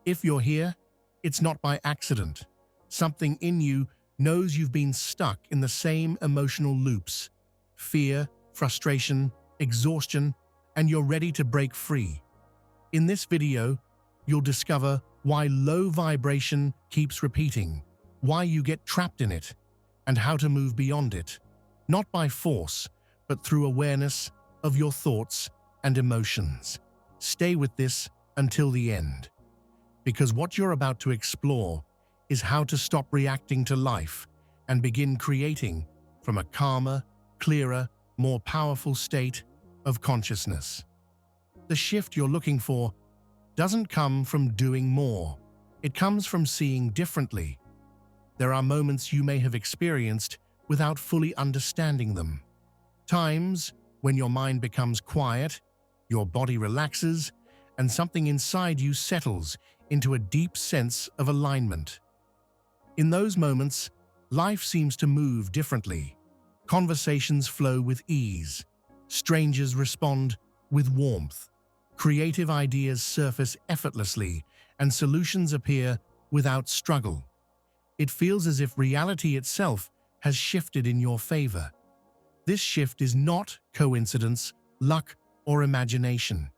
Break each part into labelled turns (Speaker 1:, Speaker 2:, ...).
Speaker 1: If you're here, it's not by accident. Something in you knows you've been stuck in the same emotional loops: fear, frustration, exhaustion, and you're ready to break free. In this video, you'll discover why low vibration keeps repeating, why you get trapped in it, and how to move beyond it, not by force, but through awareness of your thoughts and emotions. Stay with this until the end, because what you're about to explore is how to stop reacting to life and begin creating from a calmer, clearer, more powerful state of consciousness. The shift you're looking for doesn't come from doing more. It comes from seeing differently. There are moments you may have experienced without fully understanding them. Times when your mind becomes quiet, your body relaxes, and something inside you settles into a deep sense of alignment. In those moments, life seems to move differently. Conversations flow with ease. Strangers respond with warmth. Creative ideas surface effortlessly, and solutions appear without struggle. It feels as if reality itself has shifted in your favor. This shift is not coincidence, luck, or imagination.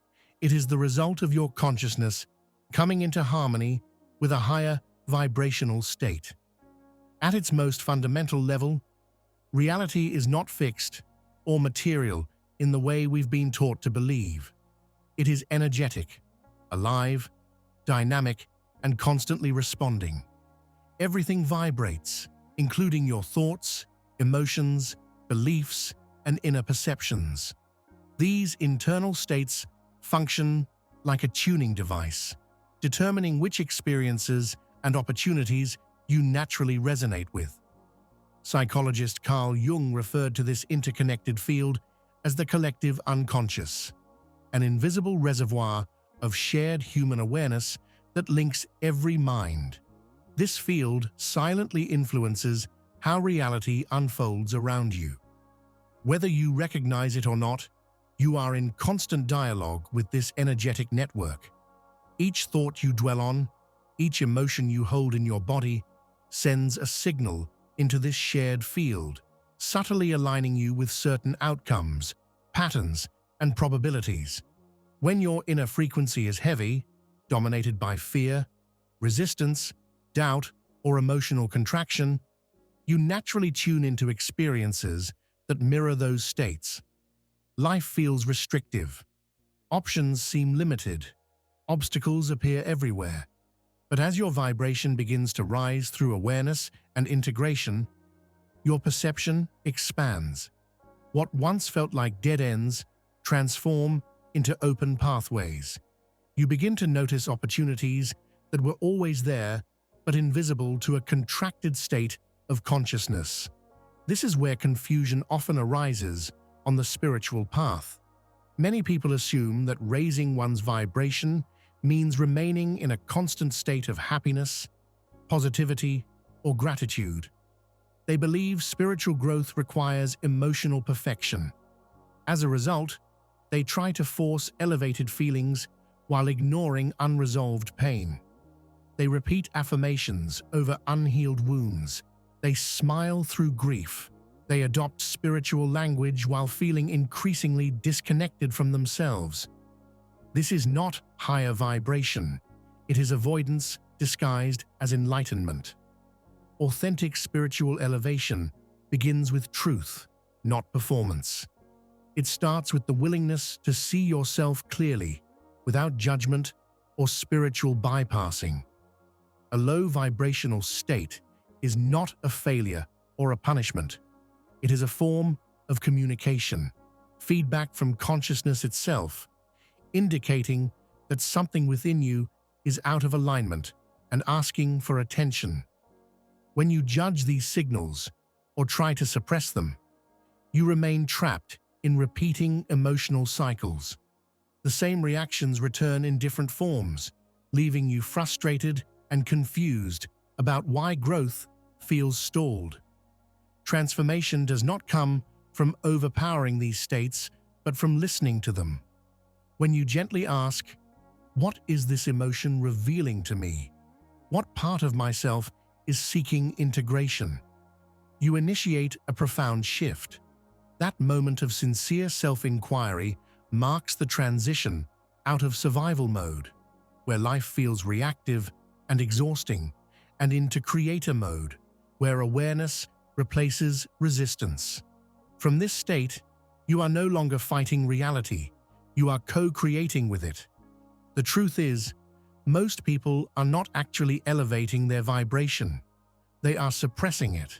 Speaker 1: It is the result of your consciousness coming into harmony with a higher vibrational state. At its most fundamental level, reality is not fixed or material in the way we've been taught to believe. It is energetic, alive, dynamic, and constantly responding. Everything vibrates, including your thoughts, emotions, beliefs, and inner perceptions. These internal states function like a tuning device, determining which experiences and opportunities you naturally resonate with. Psychologist Carl Jung referred to this interconnected field as the collective unconscious, an invisible reservoir of shared human awareness that links every mind. This field silently influences how reality unfolds around you. Whether you recognize it or not, you are in constant dialogue with this energetic network. Each thought you dwell on, each emotion you hold in your body, sends a signal into this shared field, subtly aligning you with certain outcomes, patterns, and probabilities. When your inner frequency is heavy, dominated by fear, resistance, doubt, or emotional contraction, you naturally tune into experiences that mirror those states. Life feels restrictive. Options seem limited. Obstacles appear everywhere. But as your vibration begins to rise through awareness and integration, your perception expands. What once felt like dead ends transform into open pathways. You begin to notice opportunities that were always there but invisible to a contracted state of consciousness. This is where confusion often arises on the spiritual path. Many people assume that raising one's vibration means remaining in a constant state of happiness, positivity, or gratitude. They believe spiritual growth requires emotional perfection. As a result, they try to force elevated feelings while ignoring unresolved pain. They repeat affirmations over unhealed wounds. They smile through grief. They adopt spiritual language while feeling increasingly disconnected from themselves. This is not higher vibration. It is avoidance disguised as enlightenment. Authentic spiritual elevation begins with truth, not performance. It starts with the willingness to see yourself clearly, without judgment or spiritual bypassing. A low vibrational state is not a failure or a punishment. It is a form of communication, feedback from consciousness itself, indicating that something within you is out of alignment and asking for attention. When you judge these signals or try to suppress them, you remain trapped in repeating emotional cycles. The same reactions return in different forms, leaving you frustrated and confused about why growth feels stalled. Transformation does not come from overpowering these states, but from listening to them. When you gently ask, What is this emotion revealing to me? What part of myself is seeking integration? You initiate a profound shift. That moment of sincere self-inquiry marks the transition out of survival mode, where life feels reactive and exhausting, and into creator mode, where awareness replaces resistance. From this state, you are no longer fighting reality, you are co-creating with it. The truth is, most people are not actually elevating their vibration. They are suppressing it.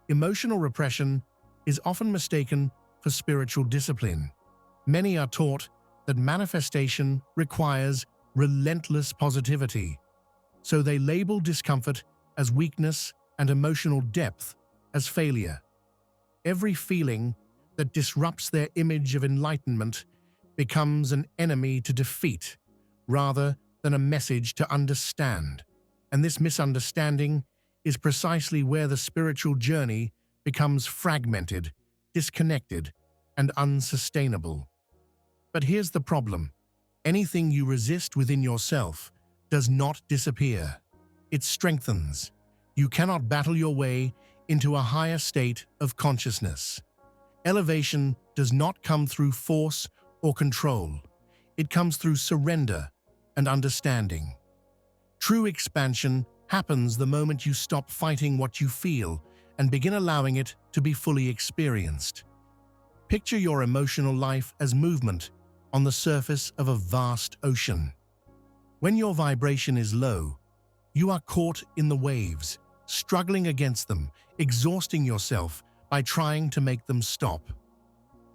Speaker 1: Emotional repression is often mistaken for spiritual discipline. Many are taught that manifestation requires relentless positivity, so they label discomfort as weakness and emotional depth as failure. Every feeling that disrupts their image of enlightenment becomes an enemy to defeat, rather than a message to understand. And this misunderstanding is precisely where the spiritual journey becomes fragmented, disconnected, and unsustainable. But here's the problem. Anything you resist within yourself does not disappear. It strengthens. You cannot battle your way into a higher state of consciousness. Elevation does not come through force or control. It comes through surrender and understanding. True expansion happens the moment you stop fighting what you feel and begin allowing it to be fully experienced. Picture your emotional life as movement on the surface of a vast ocean. When your vibration is low, you are caught in the waves, struggling against them, exhausting yourself by trying to make them stop.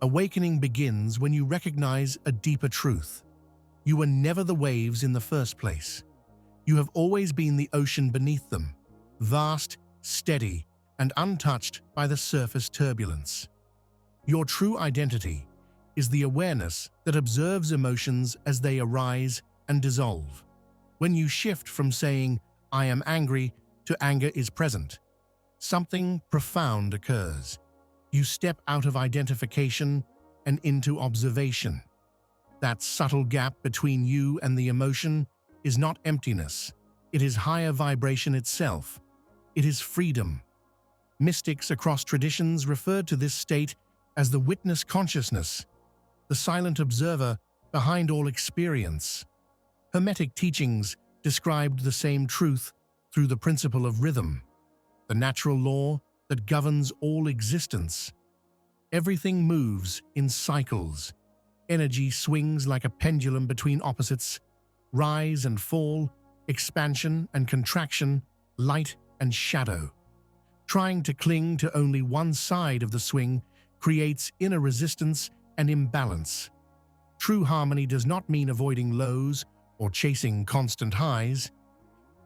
Speaker 1: Awakening begins when you recognize a deeper truth. You were never the waves in the first place. You have always been the ocean beneath them, vast, steady, and untouched by the surface turbulence. Your true identity is the awareness that observes emotions as they arise and dissolve. When you shift from saying, "I am angry," to "anger is present," something profound occurs. You step out of identification and into observation. That subtle gap between you and the emotion is not emptiness. It is higher vibration itself. It is freedom. Mystics across traditions referred to this state as the witness consciousness, the silent observer behind all experience. Hermetic teachings described the same truth through the principle of rhythm, the natural law that governs all existence. Everything moves in cycles. Energy swings like a pendulum between opposites, rise and fall, expansion and contraction, light and shadow. Trying to cling to only one side of the swing creates inner resistance and imbalance. True harmony does not mean avoiding lows or chasing constant highs.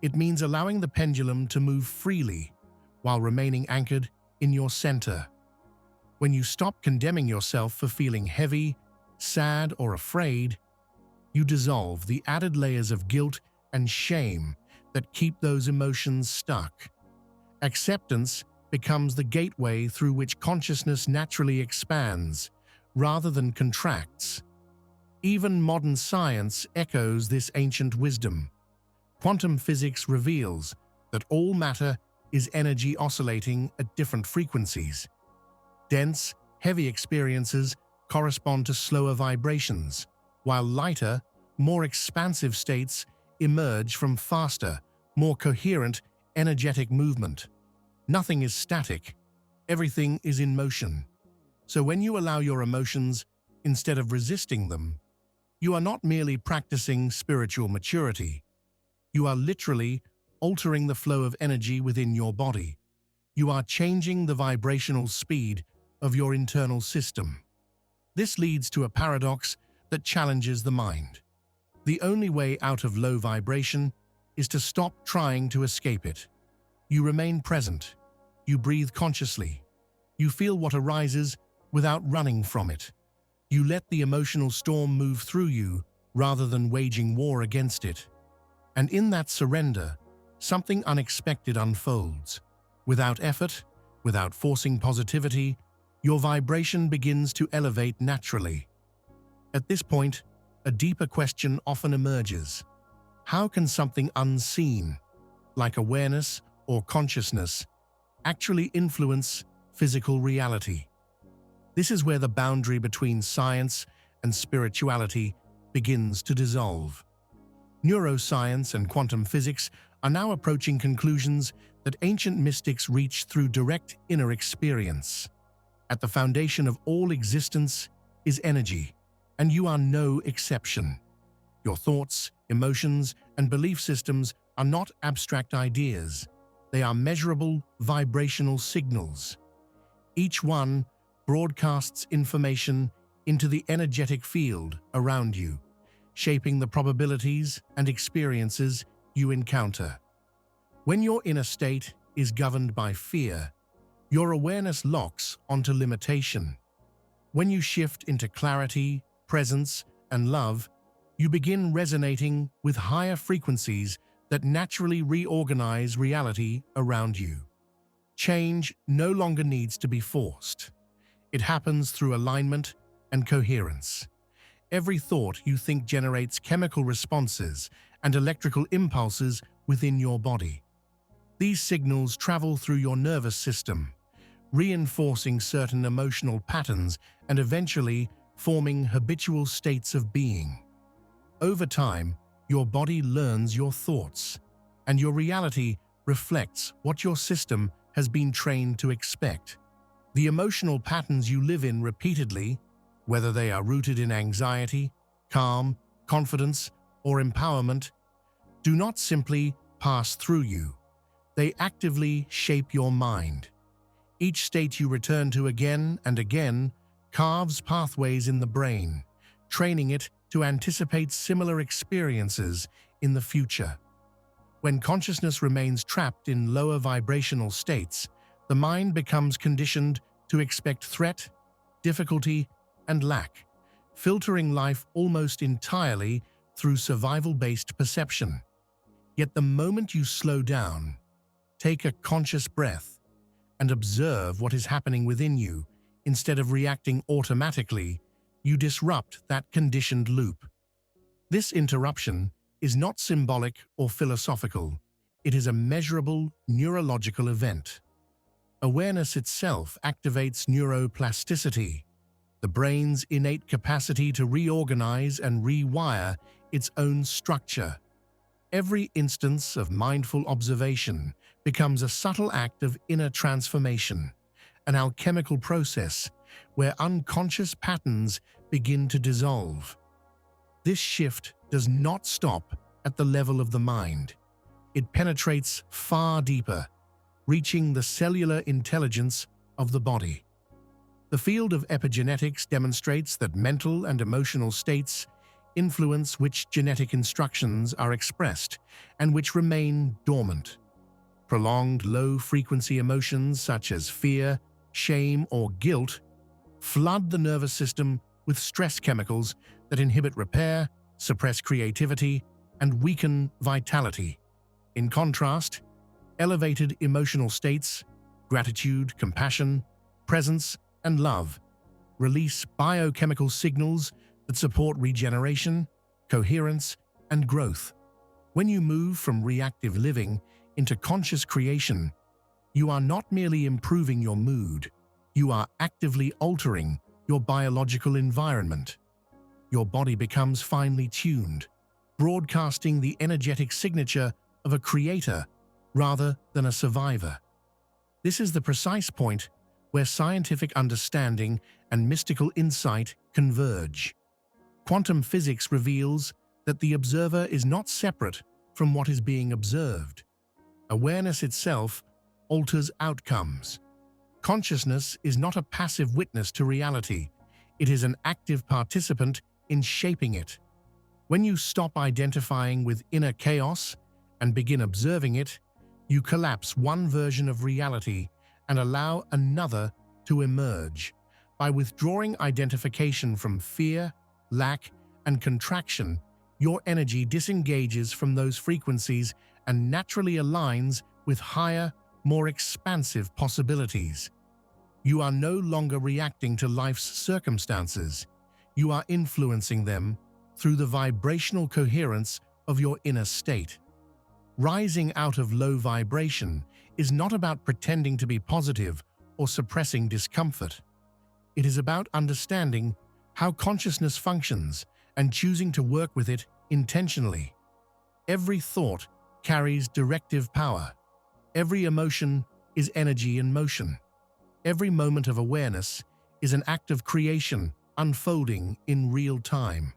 Speaker 1: It means allowing the pendulum to move freely while remaining anchored in your center. When you stop condemning yourself for feeling heavy, sad, or afraid, you dissolve the added layers of guilt and shame that keep those emotions stuck. Acceptance becomes the gateway through which consciousness naturally expands, rather than contracts. Even modern science echoes this ancient wisdom. Quantum physics reveals that all matter is energy oscillating at different frequencies. Dense, heavy experiences correspond to slower vibrations, while lighter, more expansive states emerge from faster, more coherent, energetic movement. Nothing is static. Everything is in motion. So when you allow your emotions instead of resisting them, you are not merely practicing spiritual maturity. You are literally altering the flow of energy within your body. You are changing the vibrational speed of your internal system. This leads to a paradox that challenges the mind. The only way out of low vibration is to stop trying to escape it. You remain present. You breathe consciously. You feel what arises without running from it. You let the emotional storm move through you rather than waging war against it. And in that surrender, something unexpected unfolds. Without effort, without forcing positivity, your vibration begins to elevate naturally. At this point, a deeper question often emerges. How can something unseen, like awareness or consciousness, actually influence physical reality? This is where the boundary between science and spirituality begins to dissolve. Neuroscience and quantum physics are now approaching conclusions that ancient mystics reached through direct inner experience. At the foundation of all existence is energy, and you are no exception. Your thoughts, emotions, and belief systems are not abstract ideas. They are measurable vibrational signals. Each one broadcasts information into the energetic field around you, shaping the probabilities and experiences you encounter. When your inner state is governed by fear, your awareness locks onto limitation. When you shift into clarity, presence, and love, you begin resonating with higher frequencies that naturally reorganize reality around you. Change no longer needs to be forced. It happens through alignment and coherence. Every thought you think generates chemical responses and electrical impulses within your body. These signals travel through your nervous system, reinforcing certain emotional patterns and eventually forming habitual states of being. Over time, your body learns your thoughts, and your reality reflects what your system has been trained to expect. The emotional patterns you live in repeatedly, whether they are rooted in anxiety, calm, confidence, or empowerment, do not simply pass through you. They actively shape your mind. Each state you return to again and again carves pathways in the brain, training it to anticipate similar experiences in the future. When consciousness remains trapped in lower vibrational states, the mind becomes conditioned to expect threat, difficulty, and lack, filtering life almost entirely through survival-based perception. Yet the moment you slow down, take a conscious breath, and observe what is happening within you, instead of reacting automatically, you disrupt that conditioned loop. This interruption is not symbolic or philosophical. It is a measurable neurological event. Awareness itself activates neuroplasticity, the brain's innate capacity to reorganize and rewire its own structure. Every instance of mindful observation becomes a subtle act of inner transformation, an alchemical process where unconscious patterns begin to dissolve. This shift does not stop at the level of the mind. It penetrates far deeper, reaching the cellular intelligence of the body. The field of epigenetics demonstrates that mental and emotional states influence which genetic instructions are expressed and which remain dormant. Prolonged low-frequency emotions such as fear, shame, or guilt flood the nervous system with stress chemicals that inhibit repair, suppress creativity, and weaken vitality. In contrast, elevated emotional states, gratitude, compassion, presence, and love release biochemical signals that support regeneration, coherence, and growth. When you move from reactive living into conscious creation, you are not merely improving your mood, you are actively altering your biological environment. Your body becomes finely tuned, broadcasting the energetic signature of a creator rather than a survivor. This is the precise point where scientific understanding and mystical insight converge. Quantum physics reveals that the observer is not separate from what is being observed. Awareness itself alters outcomes. Consciousness is not a passive witness to reality. It is an active participant in shaping it. When you stop identifying with inner chaos and begin observing it, you collapse one version of reality and allow another to emerge. By withdrawing identification from fear, lack, and contraction, your energy disengages from those frequencies and naturally aligns with higher, more expansive possibilities. You are no longer reacting to life's circumstances. You are influencing them through the vibrational coherence of your inner state. Rising out of low vibration is not about pretending to be positive or suppressing discomfort. It is about understanding how consciousness functions and choosing to work with it intentionally. Every thought carries directive power. Every emotion is energy in motion. Every moment of awareness is an act of creation unfolding in real time.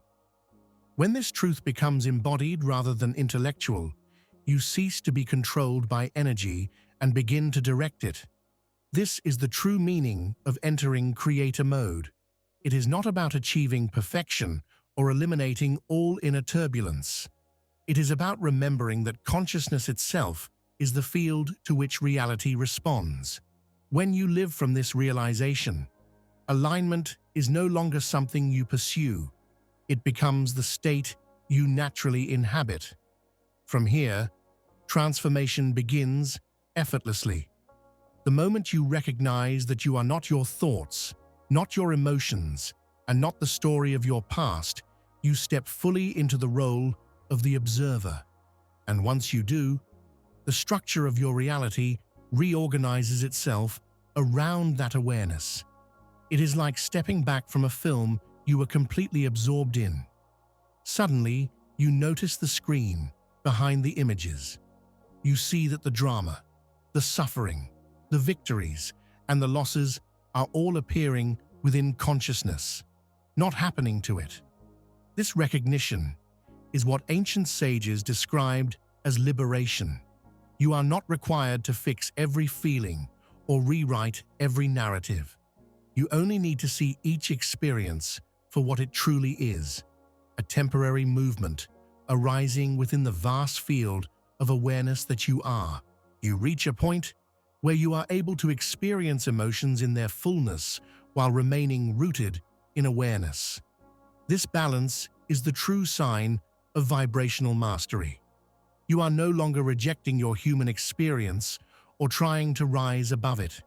Speaker 1: When this truth becomes embodied rather than intellectual, you cease to be controlled by energy and begin to direct it. This is the true meaning of entering creator mode. It is not about achieving perfection or eliminating all inner turbulence. It is about remembering that consciousness itself is the field to which reality responds. When you live from this realization, alignment is no longer something you pursue. It becomes the state you naturally inhabit. From here, transformation begins effortlessly. The moment you recognize that you are not your thoughts, not your emotions, and not the story of your past, you step fully into the role of the observer. And once you do, the structure of your reality reorganizes itself around that awareness. It is like stepping back from a film you were completely absorbed in. Suddenly, you notice the screen behind the images. You see that the drama, the suffering, the victories, and the losses are all appearing within consciousness, not happening to it. This recognition is what ancient sages described as liberation. You are not required to fix every feeling or rewrite every narrative. You only need to see each experience for what it truly is, a temporary movement arising within the vast field of awareness that you are. You reach a point where you are able to experience emotions in their fullness while remaining rooted in awareness. This balance is the true sign of vibrational mastery. You are no longer rejecting your human experience or trying to rise above it.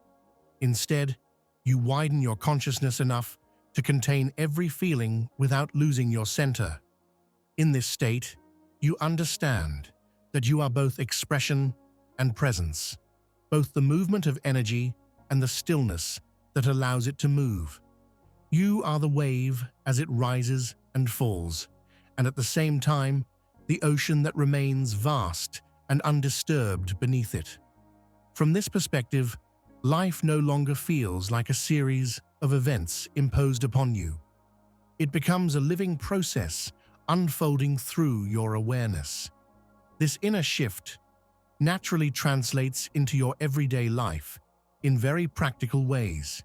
Speaker 1: Instead, you widen your consciousness enough to contain every feeling without losing your center. In this state, you understand that you are both expression and presence, both the movement of energy and the stillness that allows it to move. You are the wave as it rises and falls, and at the same time, the ocean that remains vast and undisturbed beneath it. From this perspective, life no longer feels like a series of events imposed upon you. It becomes a living process unfolding through your awareness. This inner shift naturally translates into your everyday life in very practical ways.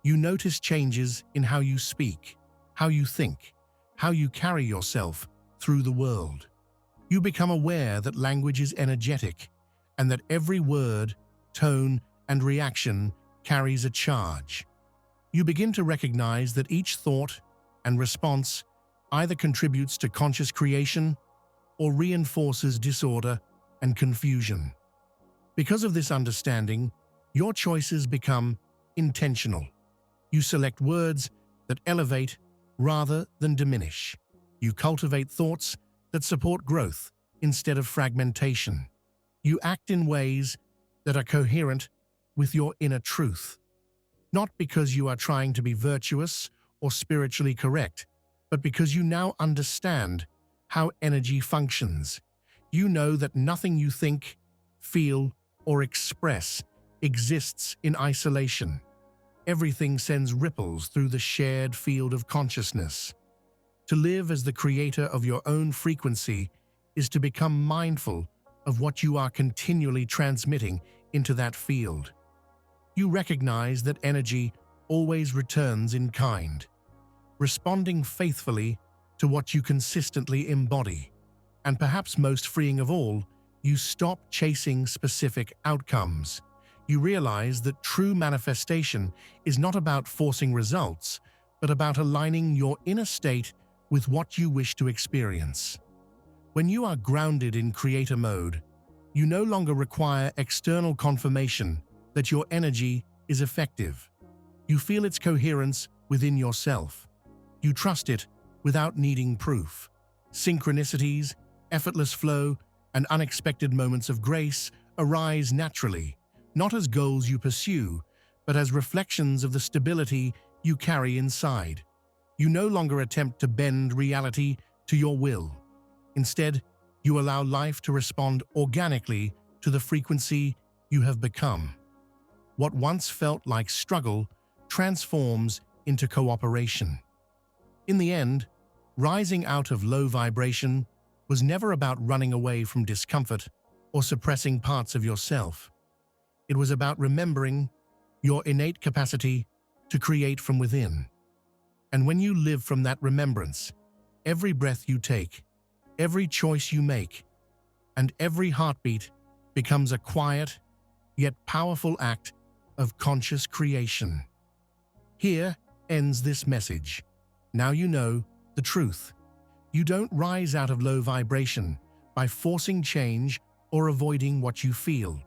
Speaker 1: You notice changes in how you speak, how you think, how you carry yourself through the world. You become aware that language is energetic and that every word, tone, and reaction carries a charge. You begin to recognize that each thought and response either contributes to conscious creation or reinforces disorder and confusion. Because of this understanding, your choices become intentional. You select words that elevate rather than diminish. You cultivate thoughts that support growth instead of fragmentation. You act in ways that are coherent with your inner truth, not because you are trying to be virtuous or spiritually correct, but because you now understand how energy functions. You know that nothing you think, feel, or express exists in isolation. Everything sends ripples through the shared field of consciousness. To live as the creator of your own frequency is to become mindful of what you are continually transmitting into that field. You recognize that energy always returns in kind, responding faithfully to what you consistently embody. And perhaps most freeing of all, you stop chasing specific outcomes. You realize that true manifestation is not about forcing results, but about aligning your inner state with what you wish to experience. When you are grounded in creator mode, you no longer require external confirmation that your energy is effective. You feel its coherence within yourself. You trust it without needing proof. Synchronicities, effortless flow, and unexpected moments of grace arise naturally, not as goals you pursue, but as reflections of the stability you carry inside. You no longer attempt to bend reality to your will. Instead, you allow life to respond organically to the frequency you have become. What once felt like struggle transforms into cooperation. In the end, rising out of low vibration was never about running away from discomfort or suppressing parts of yourself. It was about remembering your innate capacity to create from within. And when you live from that remembrance, every breath you take, every choice you make, and every heartbeat becomes a quiet, yet powerful act of conscious creation. Here ends this message. Now you know the truth. You don't rise out of low vibration by forcing change or avoiding what you feel.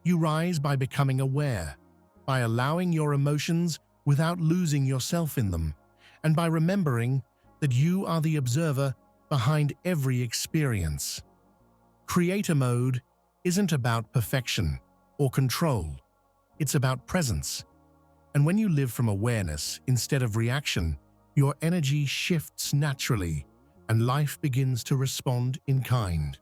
Speaker 1: You rise by becoming aware, by allowing your emotions without losing yourself in them, and by remembering that you are the observer behind every experience. Creator mode isn't about perfection or control. It's about presence. And when you live from awareness instead of reaction, your energy shifts naturally and life begins to respond in kind.